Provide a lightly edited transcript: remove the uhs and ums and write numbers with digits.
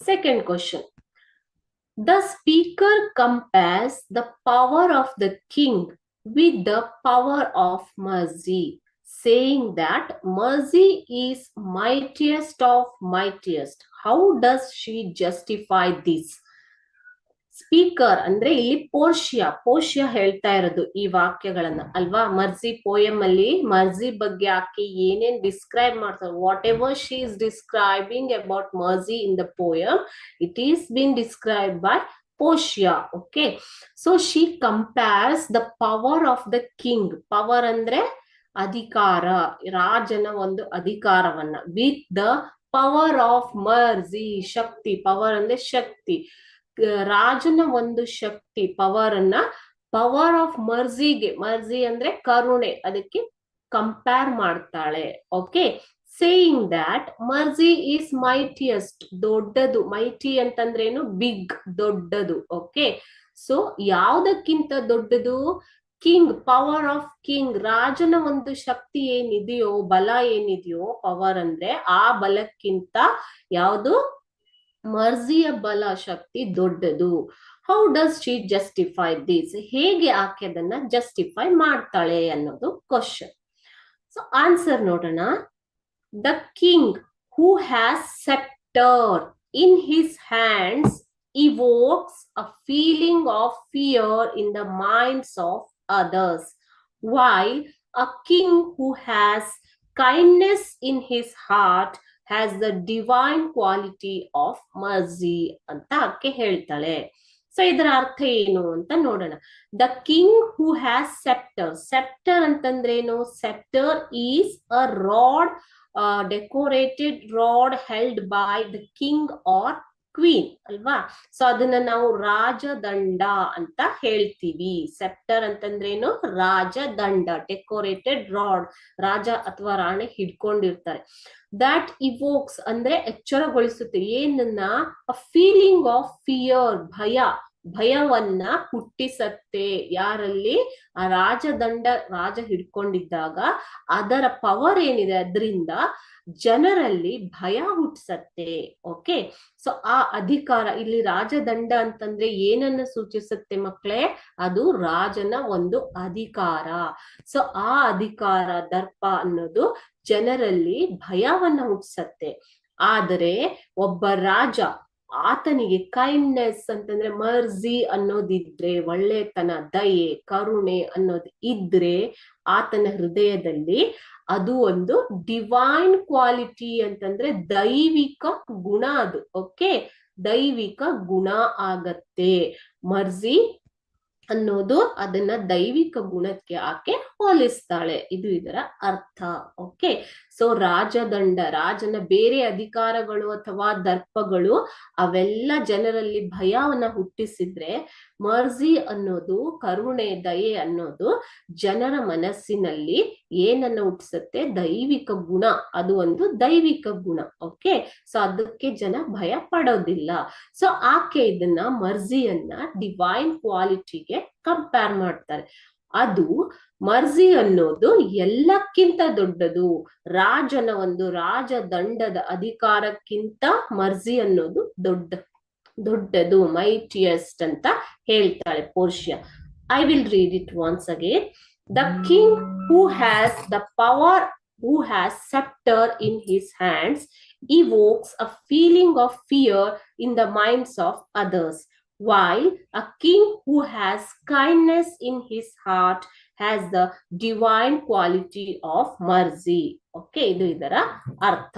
Second question. The speaker compares the power of the king with the power of mercy, saying that mercy is mightiest of mightiest. How does she justify this? Speaker ಅಂದ್ರೆ ಇಲ್ಲಿ ಪೋರ್ಷಿಯಾ ಹೇಳ್ತಾ ಇರೋದು ಈ ವಾಕ್ಯಗಳನ್ನ ಅಲ್ವಾ. ಮರ್ಜಿ poem ಅಲ್ಲಿ ಮರ್ಜಿ ಬಗ್ಗೆ ಆಕೆ ಏನೇನ್ ಡಿಸ್ಕ್ರೈಬ್ ಮಾಡ್ತಾರೆ, whatever she is describing about mercy in the poem, it is been describe by Portia. Okay, so she compares the power of the king. Power ಅಂದ್ರೆ ಅಧಿಕಾರ, ರಾಜನ ಒಂದು ಅಧಿಕಾರವನ್ನ, with the power of mercy, ಶಕ್ತಿ. Power ಅಂದ್ರೆ ಶಕ್ತಿ, ರಾಜನ ಒಂದು ಶಕ್ತಿ ಪವರ್ ಅನ್ನ ಪವರ್ ಆಫ್ ಮರ್ಜಿಗೆ, ಮರ್ಜಿ ಅಂದ್ರೆ ಕರುಣೆ, ಅದಕ್ಕೆ ಕಂಪೇರ್ ಮಾಡ್ತಾಳೆ. Okay, saying that mercy is mightiest, ದೊಡ್ಡದು. ಮೈಟಿ ಅಂತಂದ್ರೇನು? ಬಿಗ್, ದೊಡ್ಡದು. ಓಕೆ, ಸೊ ಯಾವ್ದಕ್ಕಿಂತ ದೊಡ್ಡದು? ಕಿಂಗ್, ಪವರ್ ಆಫ್ ಕಿಂಗ್, ರಾಜನ ಒಂದು ಶಕ್ತಿ ಏನಿದೆಯೋ, ಬಲ ಏನಿದೆಯೋ, ಪವರ್ ಅಂದ್ರೆ ಆ ಬಲಕ್ಕಿಂತ ಯಾವುದು? ಮರ್ಜಿಯ ಬಲ, ಶಕ್ತಿ ದೊಡ್ಡದು. How does she justify this? ಹೇಗೆ ಆಕೆ ಅದನ್ನ ಜಸ್ಟಿಫೈ ಮಾಡ್ತಾಳೆ ಅನ್ನೋದು ಕ್ವಶನ್. ಸೊ ಆನ್ಸರ್ ನೋಡೋಣ. The king who has sceptre in his hands evokes a feeling of fear in the minds of others, while a king who has kindness in his heart has the divine quality of mercy ಅಂತ ಆಕೆ ಹೇಳ್ತಾಳೆ. So ಇದರ ಅರ್ಥ ಏನು ಅಂತ ನೋಡೋಣ. The king who has sceptre. Sceptre ಅಂತಂದ್ರೇನು? Sceptre is a rod, decorated rod held by the king or queen ಅಲ್ವಾ. ಸೊ ಅದನ್ನ ನಾವು ರಾಜದಂಡ ಅಂತ ಹೇಳ್ತೀವಿ. ಸೆಪ್ಟರ್ ಅಂತಂದ್ರೇನು? ರಾಜದಂಡ, ಡೆಕೋರೇಟೆಡ್ ರಾಡ್, ರಾಜ ಅಥವಾ ರಾಣಿ ಹಿಡ್ಕೊಂಡಿರ್ತಾರೆ. ದಟ್ ಇವೋಕ್ಸ್ ಅಂದ್ರೆ ಎಚ್ಚರಗೊಳಿಸುತ್ತೆ. ಏನನ್ನ? ಅ ಫೀಲಿಂಗ್ ಆಫ್ ಫಿಯರ್, ಭಯ, ಭಯವನ್ನ ಹುಟ್ಟಿಸತ್ತೆ. ಯಾರಲ್ಲಿ? ಆ ರಾಜದಂಡ, ರಾಜ ಹಿಡ್ಕೊಂಡಿದ್ದಾಗ ಅದರ ಪವರ್ ಏನಿದೆ, ಅದರಿಂದ ಜನರಲ್ಲಿ ಭಯ ಹುಟ್ಟಿಸತ್ತೆ. ಓಕೆ, ಸೊ ಆ ಅಧಿಕಾರ, ಇಲ್ಲಿ ರಾಜದಂಡ ಅಂತಂದ್ರೆ ಏನನ್ನ ಸೂಚಿಸುತ್ತೆ ಮಕ್ಕಳೇ? ಅದು ರಾಜನ ಒಂದು ಅಧಿಕಾರ. ಸೊ ಆ ಅಧಿಕಾರ, ದರ್ಪ ಅನ್ನೋದು ಜನರಲ್ಲಿ ಭಯವನ್ನ ಹುಟ್ಟಿಸತ್ತೆ. ಆದರೆ ಒಬ್ಬ ರಾಜ, ಆತನಿಗೆ ಕೈಂಡ್ನೆಸ್ ಅಂತಂದ್ರೆ ಮರ್ಜಿ ಅನ್ನೋದಿದ್ರೆ, ಒಳ್ಳೆತನ, ದಯೆ, ಕರುಣೆ ಅನ್ನೋದು ಇದ್ರೆ ಆತನ ಹೃದಯದಲ್ಲಿ, ಅದು ಒಂದು ಡಿವೈನ್ ಕ್ವಾಲಿಟಿ ಅಂತಂದ್ರೆ ದೈವಿಕ ಗುಣ ಅದು. ಓಕೆ, ದೈವಿಕ ಗುಣ ಆಗತ್ತೆ. ಮರ್ಜಿ ಅನ್ನೋದು ಅದನ್ನ ದೈವಿಕ ಗುಣಕ್ಕೆ ಆಕೆ ಹೋಲಿಸ್ತಾಳೆ. ಇದು ಇದರ ಅರ್ಥ. ಓಕೆ, ಸೊ ರಾಜದಂಡ, ರಾಜನ ಬೇರೆ ಅಧಿಕಾರಗಳು ಅಥವಾ ದರ್ಪಗಳು ಅವೆಲ್ಲ ಜನರಲ್ಲಿ ಭಯವನ್ನ ಹುಟ್ಟಿಸಿದ್ರೆ, ಮರ್ಜಿ ಅನ್ನೋದು, ಕರುಣೆ, ದಯೆ ಅನ್ನೋದು ಜನರ ಮನಸ್ಸಿನಲ್ಲಿ ಏನನ್ನ ಹುಟ್ಟಿಸುತ್ತೆ? ದೈವಿಕ ಗುಣ. ಅದು ಒಂದು ದೈವಿಕ ಗುಣ. ಓಕೆ, ಸೊ ಅದಕ್ಕೆ ಜನ ಭಯ ಪಡೋದಿಲ್ಲ. ಸೊ ಆಕೆ ಇದನ್ನ, ಮರ್ಜಿಯನ್ನ ಡಿವೈನ್ ಕ್ವಾಲಿಟಿಗೆ ಕಂಪೇರ್ ಮಾಡ್ತಾರೆ. ಅದು ಮರ್ಜಿ ಅನ್ನೋದು ಎಲ್ಲಕ್ಕಿಂತ ದೊಡ್ಡದು. ರಾಜನ ಒಂದು ರಾಜದಂಡದ ಅಧಿಕಾರಕ್ಕಿಂತ ಮರ್ಜಿ ಅನ್ನೋದು ದೊಡ್ಡದು, ಮೈಟಿಯಸ್ಟ್ ಅಂತ ಹೇಳ್ತಾಳೆ Portia. I will read it once again. The king who has the power, who has scepter in his hands, evokes a feeling of fear in the minds of others, while a king who has kindness in his heart has the divine quality of mercy. Okay, ಇದು ಇದರ ಅರ್ಥ.